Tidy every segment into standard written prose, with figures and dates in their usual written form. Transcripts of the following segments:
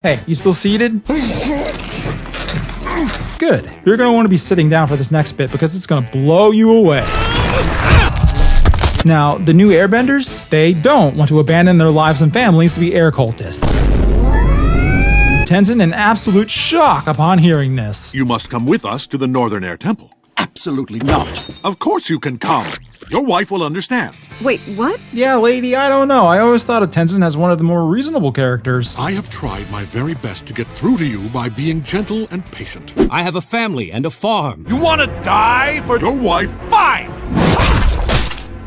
Hey, you still seated? Good. You're gonna want to be sitting down for this next bit because it's gonna blow you away. Now, the new airbenders, they don't want to abandon their lives and families to be air cultists. Tenzin in absolute shock upon hearing this. You must come with us to the Northern Air Temple. Absolutely not. Of course you can come. Your wife will understand. Wait, what? Yeah, lady, I don't know. I always thought of Tenzin as one of the more reasonable characters. I have tried my very best to get through to you by being gentle and patient. I have a family and a farm. You want to die for your wife? Fine!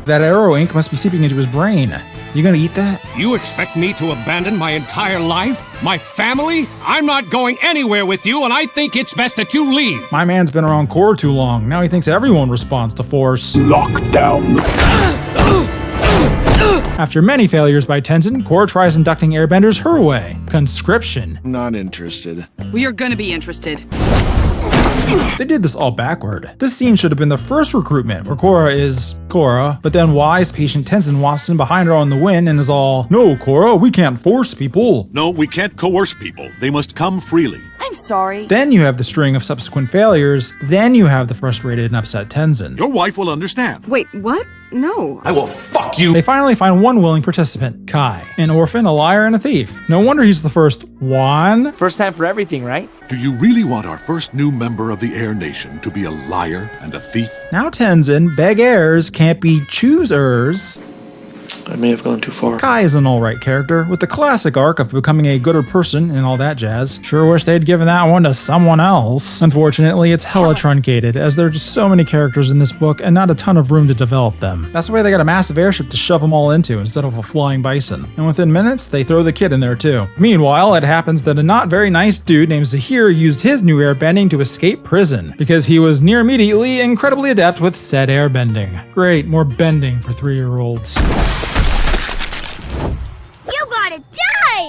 That arrow ink must be seeping into his brain. You gonna eat that? You expect me to abandon my entire life? My family? I'm not going anywhere with you, and I think it's best that you leave. My man's been around Kuro too long. Now he thinks everyone responds to force. Lockdown. After many failures by Tenzin, Kuro tries inducting airbenders her way. Conscription. Not interested. We are gonna be interested. They did this all backward. This scene should have been the first recruitment, where Korra is Korra, but then wise, patient Tenzin wafts in behind her on the wind and is all, "No, Korra, we can't force people." No, we can't coerce people. They must come freely. I'm sorry. Then you have the string of subsequent failures. Then you have the frustrated and upset Tenzin. Your wife will understand. Wait, what? No. I will fuck you. They finally find one willing participant, Kai, an orphan, a liar, and a thief. No wonder he's the first one. First time for everything, right? Do you really want our first new member of the Air Nation to be a liar and a thief? Now Tenzin, beg heirs can't be choosers. I may have gone too far. Kai is an alright character, with the classic arc of becoming a gooder person and all that jazz. Sure wish they'd given that one to someone else. Unfortunately, it's hella truncated, as there are just so many characters in this book and not a ton of room to develop them. That's why they got a massive airship to shove them all into instead of a flying bison. And within minutes, they throw the kid in there too. Meanwhile, it happens that a not very nice dude named Zahir used his new airbending to escape prison, because he was near immediately incredibly adept with said airbending. Great, more bending for 3-year-olds.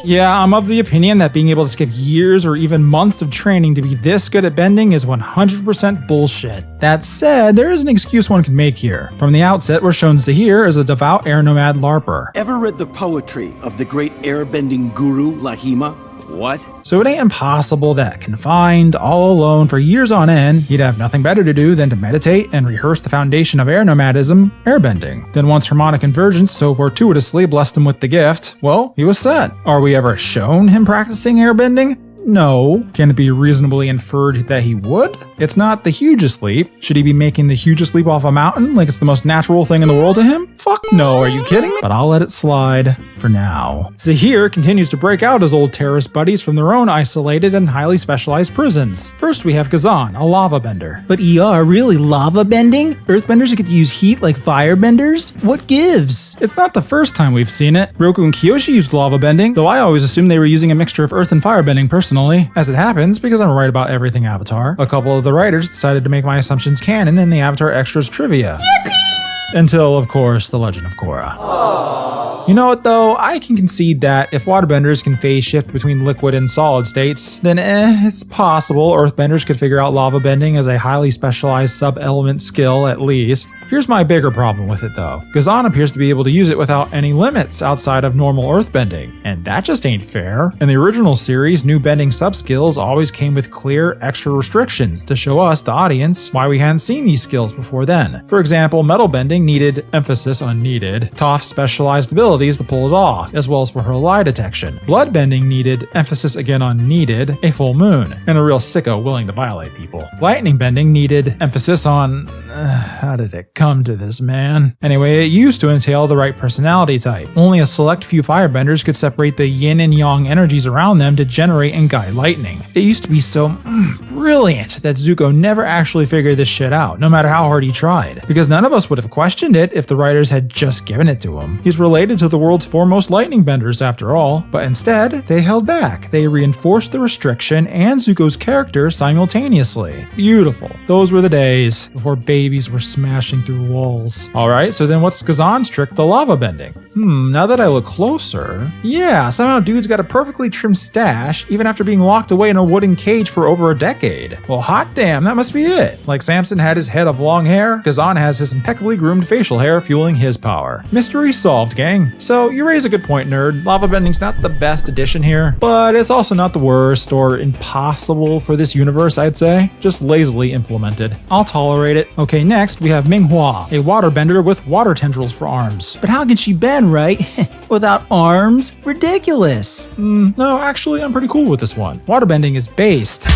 Yeah, I'm of the opinion that being able to skip years or even months of training to be this good at bending is 100% bullshit. That said, there is an excuse one can make here. From the outset, we're shown Zahir as a devout air nomad LARPer. Ever read the poetry of the great airbending guru Lahima? What? So it ain't impossible that, confined, all alone for years on end, he'd have nothing better to do than to meditate and rehearse the foundation of air nomadism, airbending. Then once harmonic convergence so fortuitously blessed him with the gift, well, he was set. Are we ever shown him practicing airbending? No. Can it be reasonably inferred that he would? It's not the hugest leap. Should he be making the hugest leap off a mountain like it's the most natural thing in the world to him? Fuck no, are you kidding me? But I'll let it slide for now. Zahir continues to break out his old terrorist buddies from their own isolated and highly specialized prisons. First we have Ghazan, a lava bender. But really lava bending? Earthbenders get to use heat like firebenders? What gives? It's not the first time we've seen it. Roku and Kyoshi used lava bending, though I always assumed they were using a mixture of earth and firebending personally. As it happens, because I'm right about everything Avatar, a couple of the writers decided to make my assumptions canon in the Avatar Extras trivia. Yippee! Until, of course, The Legend of Korra. Aww. You know what though, I can concede that if waterbenders can phase shift between liquid and solid states, then it's possible earthbenders could figure out lava bending as a highly specialized sub-element skill at least. Here's my bigger problem with it though. Ghazan appears to be able to use it without any limits outside of normal earthbending, and that just ain't fair. In the original series, new bending sub-skills always came with clear extra restrictions to show us, the audience, why we hadn't seen these skills before then. For example, metal bending needed, emphasis on needed, Toph's specialized abilities to pull it off, as well as for her lie detection. Blood bending needed, emphasis again on needed, a full moon, and a real sicko willing to violate people. Lightning bending needed, emphasis on, how did it come to this, man? Anyway, it used to entail the right personality type. Only a select few firebenders could separate the yin and yang energies around them to generate and guide lightning. It used to be so brilliant that Zuko never actually figured this shit out, no matter how hard he tried, because none of us would have questioned it if the writers had just given it to him. He's related to the world's foremost lightning benders after all, but instead, they held back. They reinforced the restriction and Zuko's character simultaneously. Beautiful. Those were the days before babies were smashing through walls. Alright, so then what's Ghazan's trick to lava bending? Now that I look closer, yeah, somehow dude's got a perfectly trimmed stash even after being locked away in a wooden cage for over a decade. Well, hot damn, that must be it. Like Samson had his head of long hair, Ghazan has his impeccably groomed facial hair fueling his power. Mystery solved, gang. So you raise a good point, nerd. Lava bending's not the best addition here, but it's also not the worst or impossible for this universe, I'd say. Just lazily implemented. I'll tolerate it. Okay, next we have Minghua, a waterbender with water tendrils for arms. But how can she bend, right? Without arms? Ridiculous. No, actually, I'm pretty cool with this one. Waterbending is based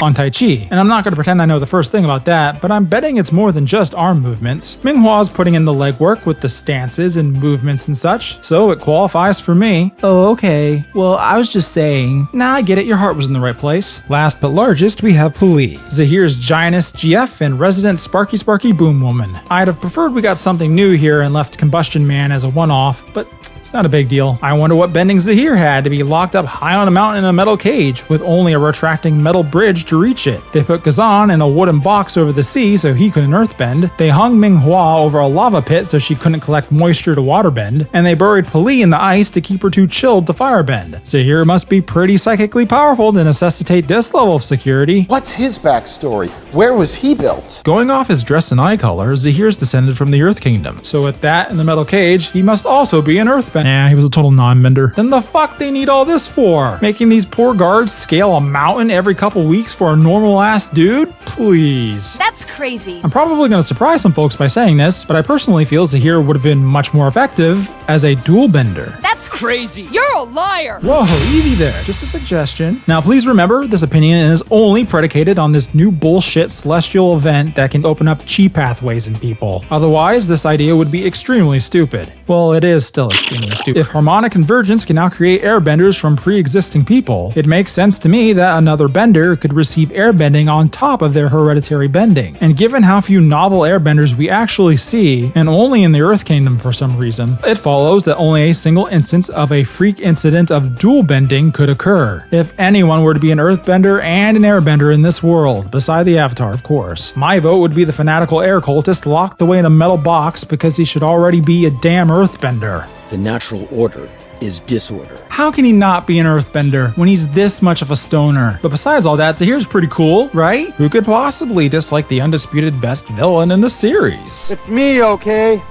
on Tai Chi, and I'm not going to pretend I know the first thing about that, but I'm betting it's more than just arm movements. Minghua's putting in the legwork with the stances and movements and such, so it qualifies for me. Oh, okay. Well, I was just saying. Nah, I get it, your heart was in the right place. Last but largest, we have Puli, Zahir's giantess GF and resident Sparky Boom Woman. I'd have preferred we got something new here and left Combustion Man as a one-off, but it's not a big deal. I wonder what bending Zahir had to be locked up high on a mountain in a metal cage with only a retracting metal bridge to reach it. They put Kazan in a wooden box over the sea so he couldn't earthbend. They hung Minghua over a lava pit so she couldn't collect moisture to waterbend. And they buried Puli in the ice to keep her too chilled to firebend. Zahir must be pretty psychically powerful to necessitate this level of security. What's his backstory? Where was he built? Going off his dress and eye color, Zahir's descended from the Earth Kingdom. So with that in the metal cage, he must also be an earthbender. Nah, he was a total non-bender. Then the fuck they need all this for? Making these poor guards scale a mountain every couple weeks for a normal ass dude? Please. That's crazy. I'm probably going to surprise some folks by saying this, but I personally feel Zahir would have been much more effective as a dual bender. That's crazy. You're a liar. Whoa, easy there. Just a suggestion. Now, please remember, this opinion is only predicated on this new bullshit celestial event that can open up chi pathways in people. Otherwise, this idea would be extremely stupid. Well, it is still extremely stupid. If harmonic convergence can now create airbenders from pre-existing people, it makes sense to me that another bender could receive airbending on top of their hereditary bending. And given how few novel airbenders we actually see, and only in the Earth Kingdom for some reason, it follows that only a single instance of a freak incident of dual bending could occur. If anyone were to be an earthbender and an airbender in this world, beside the Avatar of course, my vote would be the fanatical air cultist locked away in a metal box because he should already be a damn earthbender. The natural order is disorder. How can he not be an earthbender when he's this much of a stoner? But besides all that, Zahir's pretty cool, right? Who could possibly dislike the undisputed best villain in the series? It's me, okay?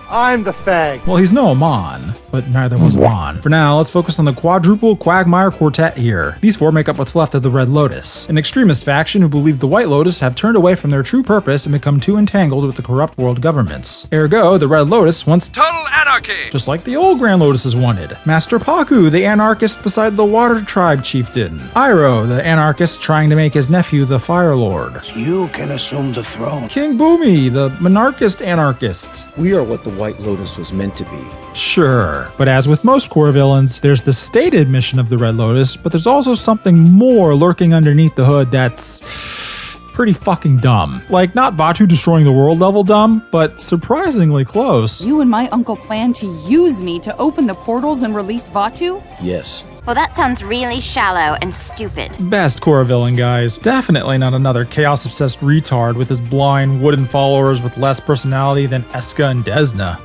I'm the fag. Well, he's no Amon, but neither was Amon. For now, let's focus on the quadruple Quagmire Quartet here. These four make up what's left of the Red Lotus, an extremist faction who believe the White Lotus have turned away from their true purpose and become too entangled with the corrupt world governments. Ergo, the Red Lotus wants total anarchy, just like the old Grand Lotuses wanted. Master Paku, the anarchist beside the Water Tribe chieftain. Iroh, the anarchist trying to make his nephew the Fire Lord. You can assume the throne. King Bumi, the monarchist anarchist. We are what the White Lotus was meant to be. Sure, but as with most core villains, there's the stated mission of the Red Lotus, but there's also something more lurking underneath the hood that's pretty fucking dumb. Like, not Vaatu destroying the world level dumb, but surprisingly close. You and my uncle plan to use me to open the portals and release Vaatu? Yes. Well, that sounds really shallow and stupid. Best core villain, guys. Definitely not another chaos-obsessed retard with his blind wooden followers with less personality than Eska and Desna.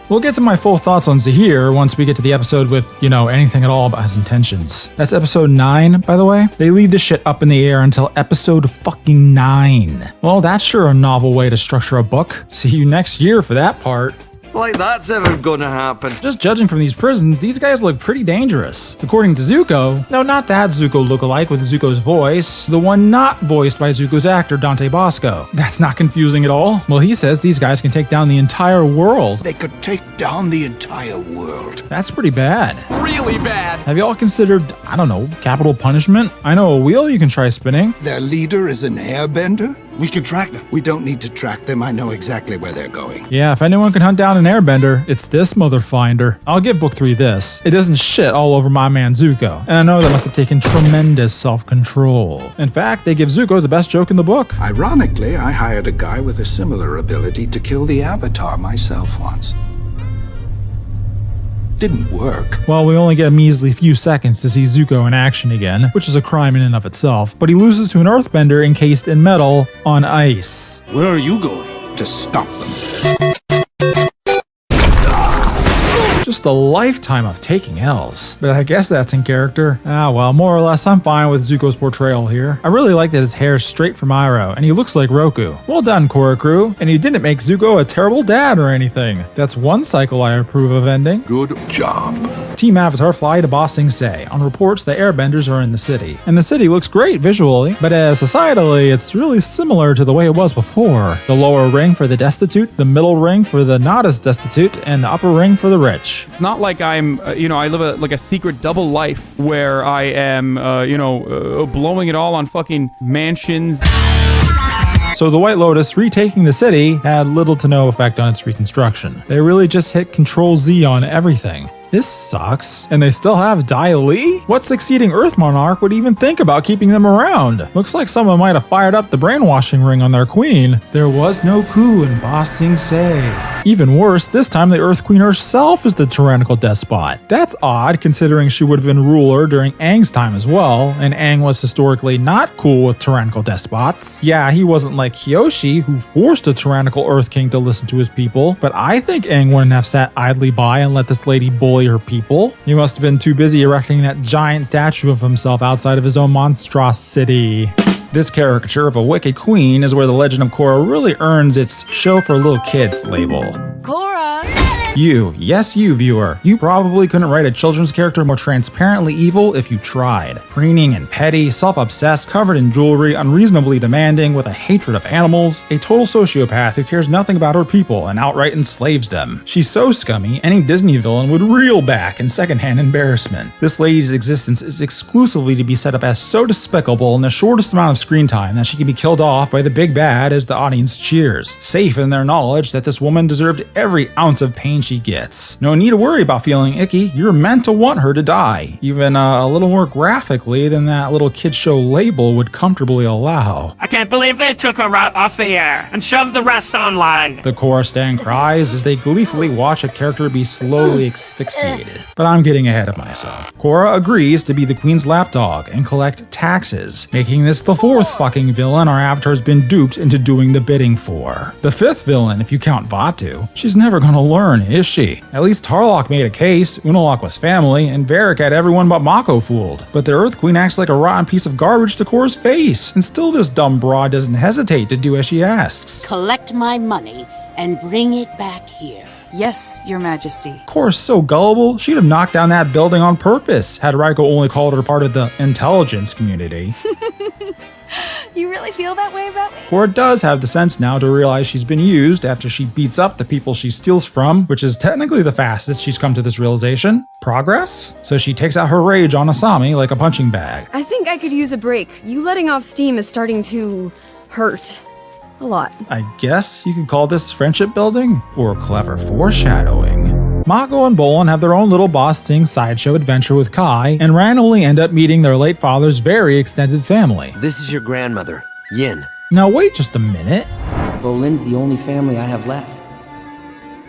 We'll get to my full thoughts on Zahir once we get to the episode with, anything at all about his intentions. That's episode 9, by the way. They leave this shit up in the air until episode fucking 9. Well, that's sure a novel way to structure a book. See you next year for that part. Like that's ever gonna happen. Just judging from these prisons, these guys look pretty dangerous. According to Zuko, no, not that Zuko lookalike with Zuko's voice, the one not voiced by Zuko's actor Dante Bosco. That's not confusing at all. Well, he says these guys can take down the entire world. They could take down the entire world. That's pretty bad. Really bad. Have y'all considered, capital punishment? I know a wheel you can try spinning. Their leader is an airbender? We can track them. We don't need to track them. I know exactly where they're going. Yeah, if anyone can hunt down an airbender, it's this motherfinder. I'll give book 3 this. It doesn't shit all over my man Zuko. And I know that must have taken tremendous self-control. In fact, they give Zuko the best joke in the book. Ironically, I hired a guy with a similar ability to kill the Avatar myself once. Didn't work. Well, we only get a measly few seconds to see Zuko in action again, which is a crime in and of itself, but he loses to an earthbender encased in metal on ice. Where are you going? To stop them. Just a lifetime of taking L's. But I guess that's in character. Ah well, more or less I'm fine with Zuko's portrayal here. I really like that his hair is straight from Iroh, and he looks like Roku. Well done, Korra crew. And you didn't make Zuko a terrible dad or anything. That's one cycle I approve of ending. Good job. Team Avatar fly to Ba Sing Se on reports that airbenders are in the city. And the city looks great visually, but societally it's really similar to the way it was before. The lower ring for the destitute, the middle ring for the not as destitute, and the upper ring for the rich. It's not like I'm, I live a secret double life where I am, blowing it all on fucking mansions. So the White Lotus retaking the city had little to no effect on its reconstruction. They really just hit Control-Z on everything. This sucks. And they still have Dai Li? What succeeding Earth Monarch would even think about keeping them around? Looks like someone might have fired up the brainwashing ring on their queen. There was no coup in Ba Sing Se. Even worse, this time the Earth Queen herself is the tyrannical despot. That's odd considering she would have been ruler during Aang's time as well, and Aang was historically not cool with tyrannical despots. Yeah, he wasn't like Kyoshi, who forced a tyrannical Earth King to listen to his people, but I think Aang wouldn't have sat idly by and let this lady bully her people. He must have been too busy erecting that giant statue of himself outside of his own monstrosity. This caricature of a wicked queen is where the Legend of Korra really earns its show for little kids label. Korra! You, yes you viewer, you probably couldn't write a children's character more transparently evil if you tried. Preening and petty, self-obsessed, covered in jewelry, unreasonably demanding, with a hatred of animals, a total sociopath who cares nothing about her people and outright enslaves them. She's so scummy, any Disney villain would reel back in secondhand embarrassment. This lady's existence is exclusively to be set up as so despicable in the shortest amount of screen time that she can be killed off by the big bad as the audience cheers, safe in their knowledge that this woman deserved every ounce of pain she gets. No need to worry about feeling icky, you're meant to want her to die, even a little more graphically than that little kid show label would comfortably allow. I can't believe they took her right off the air and shoved the rest online. The Korra stan cries as they gleefully watch a character be slowly asphyxiated. But I'm getting ahead of myself. Korra agrees to be the queen's lapdog and collect taxes, making this the fourth fucking villain our avatar's been duped into doing the bidding for. The fifth villain, if you count Vaatu. She's never gonna learn, is she? At least TLoK made a case, Unalaq was family, and Varrick had everyone but Mako fooled. But the Earth Queen acts like a rotten piece of garbage to Korra's face, and still this dumb broad doesn't hesitate to do as she asks. Collect my money and bring it back here. Yes, Your Majesty. Korra's so gullible, she'd have knocked down that building on purpose, had Raiko only called her part of the intelligence community. You really feel that way about me? Korra does have the sense now to realize she's been used after she beats up the people she steals from, which is technically the fastest she's come to this realization. Progress? So she takes out her rage on Asami like a punching bag. I think I could use a break. You letting off steam is starting to hurt. A lot. I guess you could call this friendship building? Or clever foreshadowing. Mako and Bolin have their own little Ba Sing sideshow adventure with Kai, and randomly end up meeting their late father's very extended family. This is your grandmother, Yin. Now wait just a minute. Bolin's the only family I have left.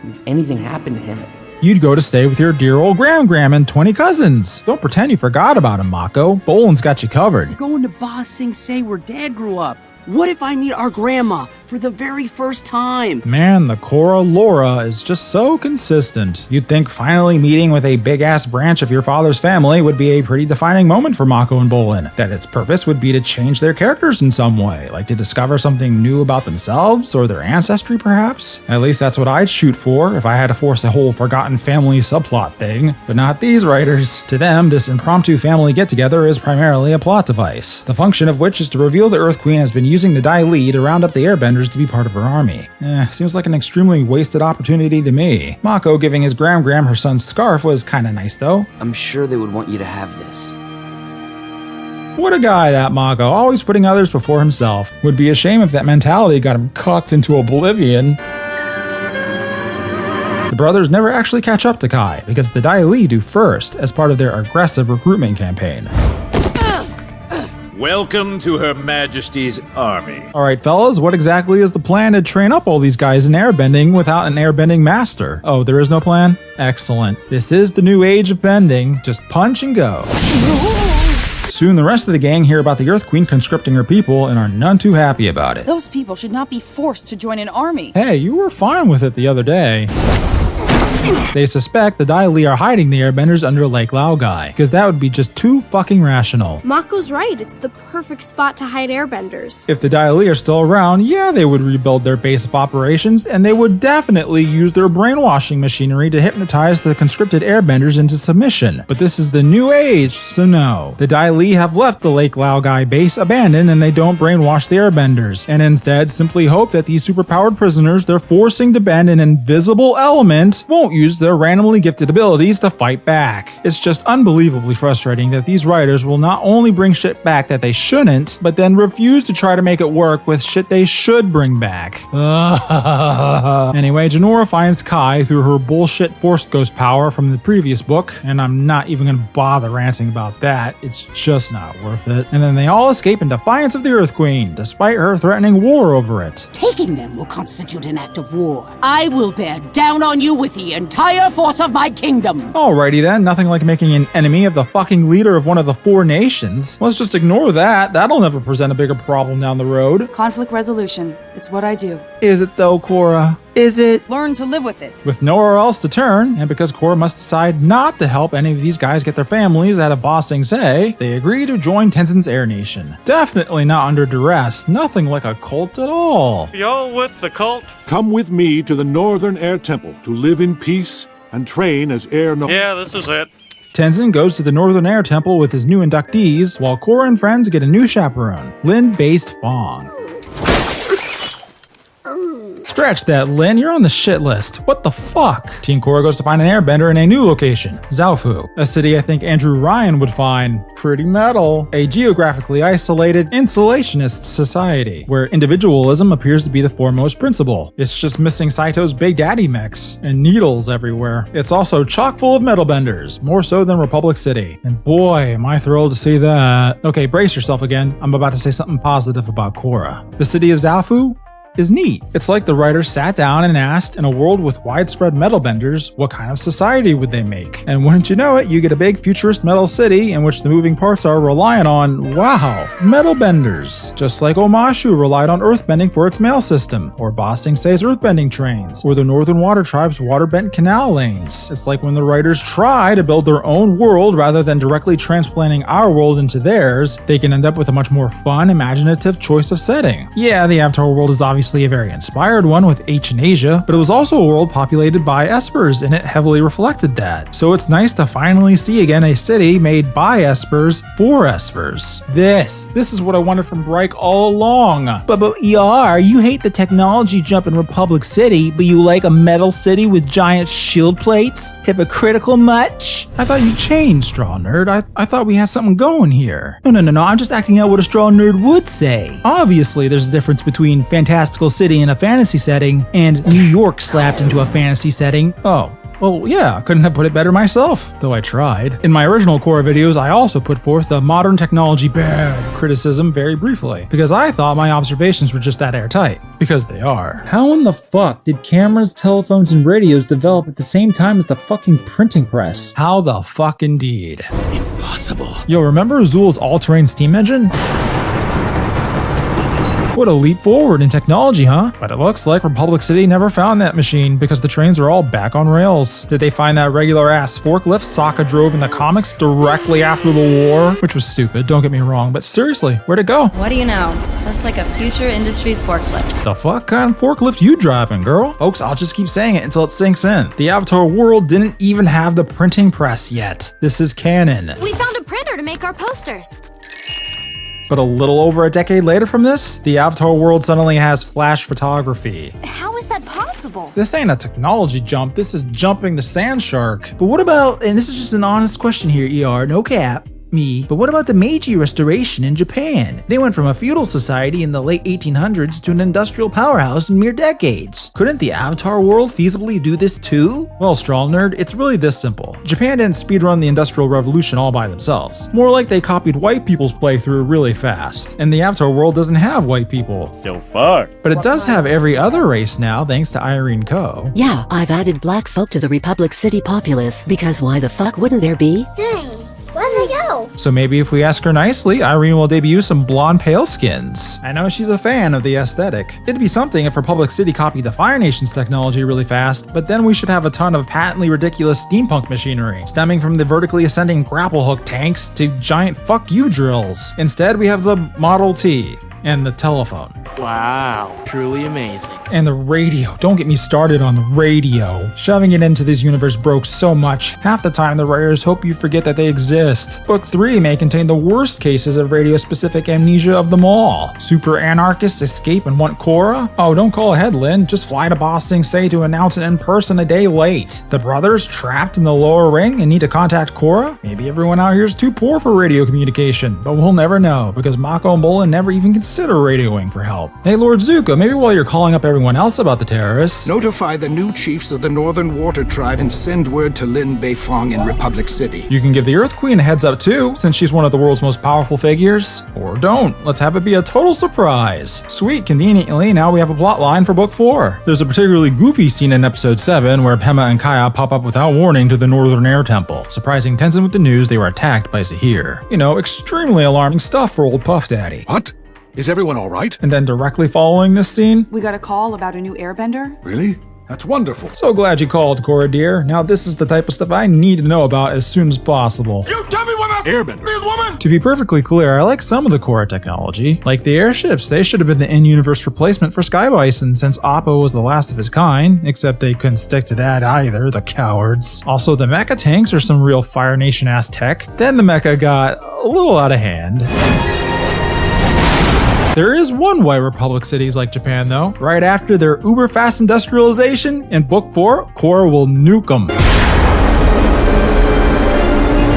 If anything happened to him... You'd go to stay with your dear old Gram and 20 cousins. Don't pretend you forgot about him, Mako. Bolin's got you covered. We're going to Ba Sing Se where Dad grew up. What if I meet our grandma for the very first time? Man, the Korra Laura is just so consistent. You'd think finally meeting with a big-ass branch of your father's family would be a pretty defining moment for Mako and Bolin. That its purpose would be to change their characters in some way, like to discover something new about themselves or their ancestry, perhaps? At least that's what I'd shoot for if I had to force a whole forgotten family subplot thing. But not these writers. To them, this impromptu family get-together is primarily a plot device, the function of which is to reveal the Earth Queen has been using the Dai Li to round up the airbenders to be part of her army. Seems like an extremely wasted opportunity to me. Mako giving his Gram her son's scarf was kinda nice though. I'm sure they would want you to have this. What a guy, that Mako, always putting others before himself. Would be a shame if that mentality got him cucked into oblivion. The brothers never actually catch up to Kai, because the Dai Li do first, as part of their aggressive recruitment campaign. Welcome to Her Majesty's army. Alright fellas, what exactly is the plan to train up all these guys in airbending without an airbending master? Oh, there is no plan? Excellent. This is the new age of bending. Just punch and go. Soon the rest of the gang hear about the Earth Queen conscripting her people and are none too happy about it. Those people should not be forced to join an army. Hey, you were fine with it the other day. They suspect the Dai Li are hiding the airbenders under Lake Laogai, because that would be just too fucking rational. Mako's right, it's the perfect spot to hide airbenders. If the Dai Li are still around, yeah, they would rebuild their base of operations, and they would definitely use their brainwashing machinery to hypnotize the conscripted airbenders into submission. But this is the new age, so no. The Dai Li have left the Lake Laogai base abandoned, and they don't brainwash the airbenders, and instead simply hope that these superpowered prisoners they're forcing to bend an invisible element won't use their randomly gifted abilities to fight back. It's just unbelievably frustrating that these writers will not only bring shit back that they shouldn't, but then refuse to try to make it work with shit they should bring back. Anyway, Genora finds Kai through her bullshit Force Ghost power from the previous book, and I'm not even gonna bother ranting about that, it's just not worth it. And then they all escape in defiance of the Earth Queen, despite her threatening war over it. Taking them will constitute an act of war. I will bear down on you with the entire force of my kingdom. Alrighty then, nothing like making an enemy of the fucking leader of one of the 4 nations. Let's just ignore that, that'll never present a bigger problem down the road. Conflict resolution. It's what I do. Is it though, Korra? Is it? Learn to live with it. With nowhere else to turn, and because Korra must decide not to help any of these guys get their families out of Ba Sing Se, they agree to join Tenzin's Air Nation. Definitely not under duress, nothing like a cult at all. Y'all with the cult? Come with me to the Northern Air Temple to live in peace and train as Air No. Yeah, this is it. Tenzin goes to the Northern Air Temple with his new inductees, while Korra and friends get a new chaperone, Lin-based Fong. Scratch that, Lin, you're on the shit list. What the fuck? Team Korra goes to find an airbender in a new location, Zaofu, a city I think Andrew Ryan would find pretty metal. A geographically isolated insulationist society, where individualism appears to be the foremost principle. It's just missing Saito's Big Daddy mix, and needles everywhere. It's also chock full of metal benders, more so than Republic City. And boy, am I thrilled to see that. Okay, brace yourself again. I'm about to say something positive about Korra. The city of Zaofu is neat. It's like the writers sat down and asked, in a world with widespread metal benders, what kind of society would they make? And wouldn't you know it, you get a big futurist metal city in which the moving parts are reliant on, wow, metal benders. Just like Omashu relied on earthbending for its mail system, or Ba Sing Se's earthbending trains, or the Northern Water Tribe's waterbent canal lanes. It's like when the writers try to build their own world rather than directly transplanting our world into theirs, they can end up with a much more fun, imaginative choice of setting. Yeah, the Avatar world is obviously a very inspired one with ancient Asia, but it was also a world populated by espers, and it heavily reflected that. So it's nice to finally see again a city made by espers for espers. This is what I wanted from Breik all along. But ER, you hate the technology jump in Republic City, but you like a metal city with giant shield plates? Hypocritical much? I thought you changed, Straw Nerd. I thought we had something going here. No, I'm just acting out what a Straw Nerd would say. Obviously, there's a difference between fantastical city in a fantasy setting and New York slapped into a fantasy setting. Oh, well, yeah, couldn't have put it better myself, though I tried. In my original Korra videos, I also put forth the modern technology bad criticism very briefly, because I thought my observations were just that airtight. Because they are. How in the fuck did cameras, telephones, and radios develop at the same time as the fucking printing press? How the fuck indeed. Impossible. Yo, remember Azul's all-terrain steam engine? What a leap forward in technology, huh? But it looks like Republic City never found that machine because the trains are all back on rails. Did they find that regular-ass forklift Sokka drove in the comics directly after the war? Which was stupid, don't get me wrong, but seriously, where'd it go? What do you know? Just like a future industries forklift. The fuck kind of forklift you driving, girl? Folks, I'll just keep saying it until it sinks in. The Avatar world didn't even have the printing press yet. This is canon. We found a printer to make our posters. But a little over a decade later from this, the Avatar world suddenly has flash photography. How is that possible? This ain't a technology jump, this is jumping the sand shark. But what about, and this is just an honest question here, ER, no cap, but what about the Meiji Restoration in Japan? They went from a feudal society in the late 1800s to an industrial powerhouse in mere decades. Couldn't the Avatar world feasibly do this too? Well, Straw Nerd, it's really this simple. Japan didn't speedrun the Industrial Revolution all by themselves. More like they copied white people's playthrough really fast. And the Avatar world doesn't have white people. So fuck. But it does have every other race now, thanks to Irene Ko. Yeah, I've added black folk to the Republic City populace, because why the fuck wouldn't there be? Dang, where'd they go? No! So maybe if we ask her nicely, Irene will debut some blonde pale skins. I know she's a fan of the aesthetic. It'd be something if Republic City copied the Fire Nation's technology really fast, but then we should have a ton of patently ridiculous steampunk machinery, stemming from the vertically ascending grapple hook tanks to giant fuck you drills. Instead, we have the Model T and the telephone. Wow, truly amazing. And the radio. Don't get me started on the radio. Shoving it into this universe broke so much. Half the time the writers hope you forget that they exist. Book 3 may contain the worst cases of radio-specific amnesia of them all. Super anarchists escape and want Whorra? Oh, don't call ahead, Lynn. Just fly to Ba Sing Se to announce it in person a day late. The brothers trapped in the lower ring and need to contact Whorra? Maybe everyone out here is too poor for radio communication, but we'll never know because Mako and Bolin never even consider radioing for help. Hey, Lord Zuko, maybe while you're calling up everyone else about the terrorists, notify the new chiefs of the Northern Water Tribe and send word to Lin Beifong in Republic City. You can give the Earth Queen a heads up too, since she's one of the world's most powerful figures. Or don't. Let's have it be a total surprise. Sweet, conveniently, now we have a plot line for Book 4. There's a particularly goofy scene in Episode 7 where Pema and Kaya pop up without warning to the Northern Air Temple, surprising Tenzin with the news they were attacked by Zahir. You know, extremely alarming stuff for old Puff Daddy. What? Is everyone all right? And then directly following this scene, we got a call about a new airbender. Really? That's wonderful. So glad you called, Cora dear. Now this is the type of stuff I need to know about as soon as possible. You tell me what airbender is, woman! To be perfectly clear, I like some of the Cora technology. Like the airships, they should have been the in-universe replacement for Sky Bison since Appa was the last of his kind, except they couldn't stick to that either, the cowards. Also, the mecha tanks are some real Fire Nation-ass tech. Then the mecha got a little out of hand. There is one way Republic City is like Japan though. Right after their uber-fast industrialization, in Book 4, Kora will nuke them.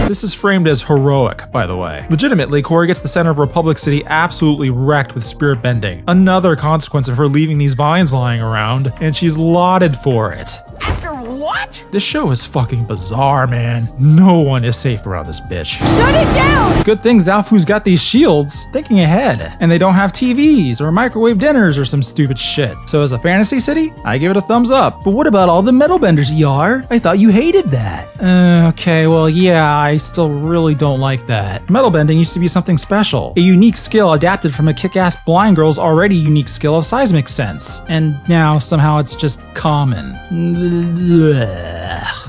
This is framed as heroic, by the way. Legitimately, Kora gets the center of Republic City absolutely wrecked with spirit bending. Another consequence of her leaving these vines lying around, and she's lauded for it. After what? This show is fucking bizarre, man. No one is safe around this bitch. Shut it down! Good thing Zaofu's got these shields, thinking ahead. And they don't have TVs or microwave dinners or some stupid shit. So as a fantasy city, I give it a thumbs up. But what about all the metal benders, Yar? I thought you hated that. Okay, well yeah, I still really don't like that. Metal bending used to be something special. A unique skill adapted from a kick-ass blind girl's already unique skill of seismic sense. And now somehow it's just common.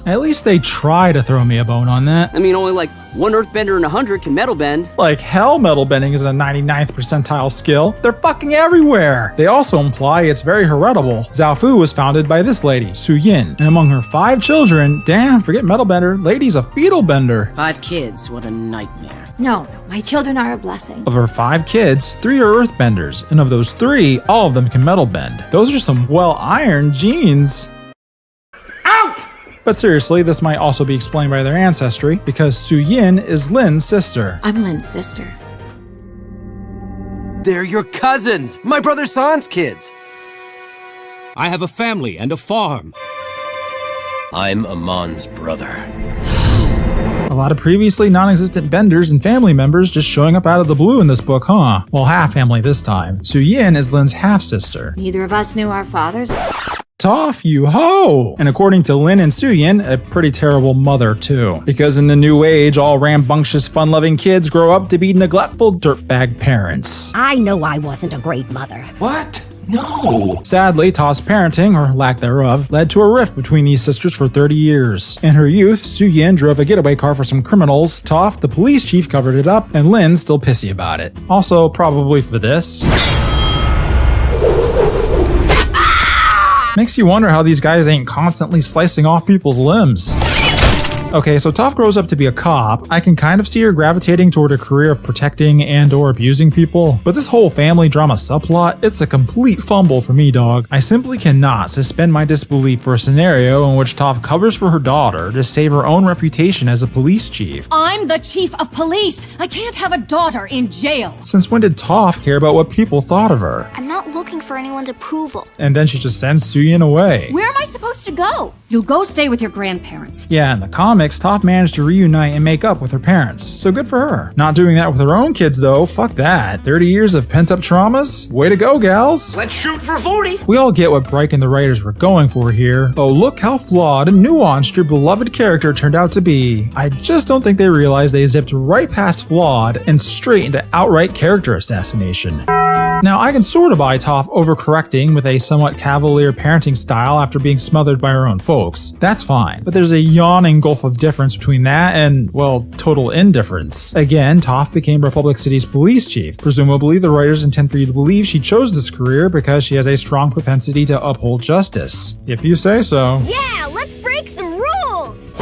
At least they try to throw me a bone on that. I mean, only like one earthbender in 100 can metal bend. Like hell, metal bending is a 99th percentile skill. They're fucking everywhere. They also imply it's very heritable. Zaofu was founded by this lady, Su Yin, and among her 5 children, damn, forget metal bender, lady's a fetal bender. 5 kids, what a nightmare. No, my children are a blessing. Of her 5 kids, 3 are earthbenders, and of those 3, all of them can metal bend. Those are some well-ironed genes. But seriously, this might also be explained by their ancestry, because Su Yin is Lin's sister. I'm Lin's sister. They're your cousins! My brother San's kids! I have a family and a farm. I'm Amon's brother. A lot of previously non-existent benders and family members just showing up out of the blue in this book, huh? Well, half family this time. Su Yin is Lin's half-sister. Neither of us knew our fathers. Toph, you ho! And according to Lin and Suyin, a pretty terrible mother too. Because in the new age, all rambunctious, fun-loving kids grow up to be neglectful dirtbag parents. I know I wasn't a great mother. What? No. Sadly, Toph's parenting, or lack thereof, led to a rift between these sisters for 30 years. In her youth, Suyin drove a getaway car for some criminals, Toph, the police chief, covered it up, and Lin's still pissy about it. Also, probably for this. Makes you wonder how these guys ain't constantly slicing off people's limbs. Okay, so Toph grows up to be a cop. I can kind of see her gravitating toward a career of protecting and or abusing people. But this whole family drama subplot, it's a complete fumble for me, dog. I simply cannot suspend my disbelief for a scenario in which Toph covers for her daughter to save her own reputation as a police chief. I'm the chief of police. I can't have a daughter in jail. Since when did Toph care about what people thought of her? I'm not looking for anyone's approval. And then she just sends Suyin away. Where am I supposed to go? You'll go stay with your grandparents. Yeah, in the comics, Toph managed to reunite and make up with her parents, so good for her. Not doing that with her own kids though, fuck that. 30 years of pent-up traumas? Way to go, gals! Let's shoot for 40! We all get what Bryke and the writers were going for here. Oh, look how flawed and nuanced your beloved character turned out to be. I just don't think they realized they zipped right past flawed and straight into outright character assassination. Now, I can sort of buy Toph overcorrecting with a somewhat cavalier parenting style after being smothered by her own folks. That's fine. But there's a yawning gulf of difference between that and, well, total indifference. Again, Toph became Republic City's police chief. Presumably, the writers intend for you to believe she chose this career because she has a strong propensity to uphold justice. If you say so. Yeah, let's break some rules!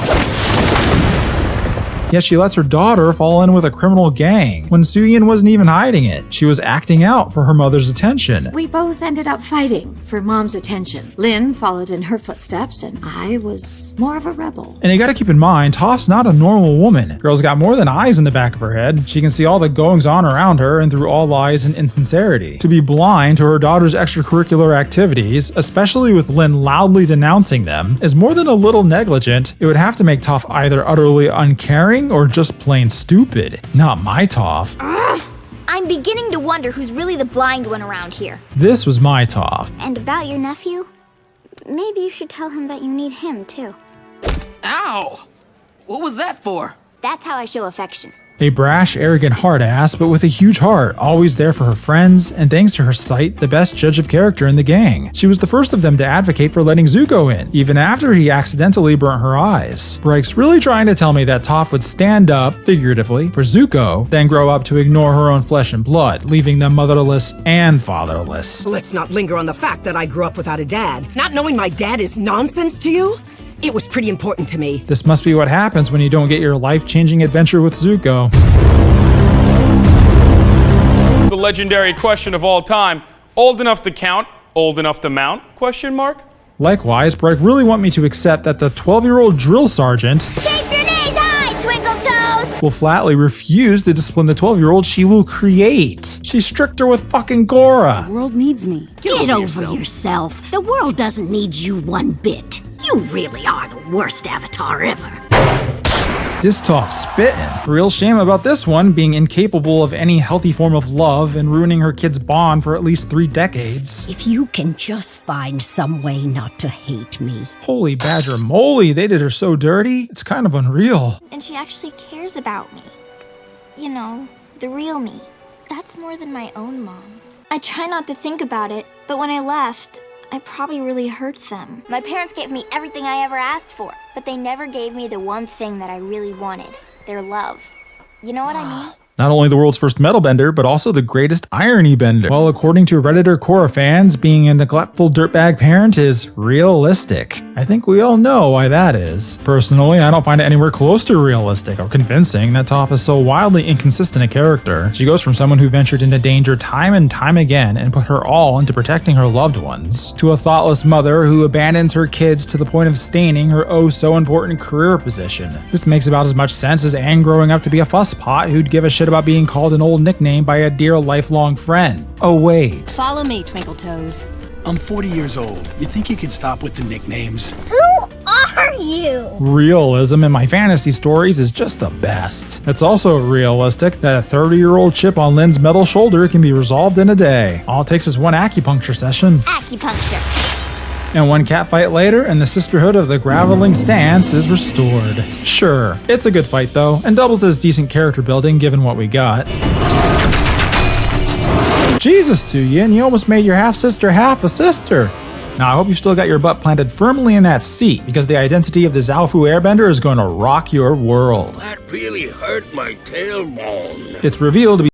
Yet she lets her daughter fall in with a criminal gang when Suyin wasn't even hiding it. She was acting out for her mother's attention. We both ended up fighting for Mom's attention. Lynn followed in her footsteps, and I was more of a rebel. And you gotta keep in mind, Toph's not a normal woman. Girl's got more than eyes in the back of her head. She can see all the goings-on around her and through all lies and insincerity. To be blind to her daughter's extracurricular activities, especially with Lynn loudly denouncing them, is more than a little negligent. It would have to make Toph either utterly uncaring or just plain stupid. Not my Toph. I'm beginning to wonder who's really the blind one around here. This was my Toph. And about your nephew? Maybe you should tell him that you need him, too. Ow! What was that for? That's how I show affection. A brash, arrogant hard-ass, but with a huge heart, always there for her friends, and thanks to her sight, the best judge of character in the gang. She was the first of them to advocate for letting Zuko in, even after he accidentally burnt her eyes. Bryke's really trying to tell me that Toph would stand up, figuratively, for Zuko, then grow up to ignore her own flesh and blood, leaving them motherless and fatherless. Let's not linger on the fact that I grew up without a dad. Not knowing my dad is nonsense to you? It was pretty important to me. This must be what happens when you don't get your life-changing adventure with Zuko. The legendary question of all time. Old enough to count, old enough to mount? Question mark? Likewise, Bryke really want me to accept that the 12-year-old drill sergeant Keep your knees high, Twinkle Toes! will flatly refuse to discipline the 12-year-old she will create. She's stricter with fucking Whorra. The world needs me. Get over yourself. The world doesn't need you one bit. You really are the worst avatar ever. This Toph spittin'. Real shame about this one being incapable of any healthy form of love and ruining her kid's bond for at least 3 decades. If you can just find some way not to hate me. Holy badger moly, they did her so dirty. It's kind of unreal. And she actually cares about me. You know, the real me. That's more than my own mom. I try not to think about it, but when I left, I probably really hurt them. My parents gave me everything I ever asked for, but they never gave me the one thing that I really wanted, their love. You know what I mean? Not only the world's first metal bender, but also the greatest irony bender. Well, according to Redditor Kuro fans, being a neglectful dirtbag parent is realistic. I think we all know why that is. Personally, I don't find it anywhere close to realistic or convincing that Toph is so wildly inconsistent a character. She goes from someone who ventured into danger time and time again and put her all into protecting her loved ones, to a thoughtless mother who abandons her kids to the point of staining her oh-so-important career position. This makes about as much sense as Aang growing up to be a fusspot who'd give a shit about being called an old nickname by a dear lifelong friend. Oh wait. Follow me, Twinkle Toes. I'm 40 years old. You think you can stop with the nicknames? Who are you? Realism in my fantasy stories is just the best. It's also realistic that a 30-year-old chip on Lynn's metal shoulder can be resolved in a day. All it takes is one acupuncture session. Acupuncture. And one catfight later, and the sisterhood of the Graveling Stance is restored. Sure, it's a good fight though, and doubles as decent character building given what we got. Jesus, Suyin, you almost made your half-sister half a sister. Now, I hope you still got your butt planted firmly in that seat, because the identity of the Zaofu Airbender is going to rock your world. That really hurt my tailbone. It's revealed to be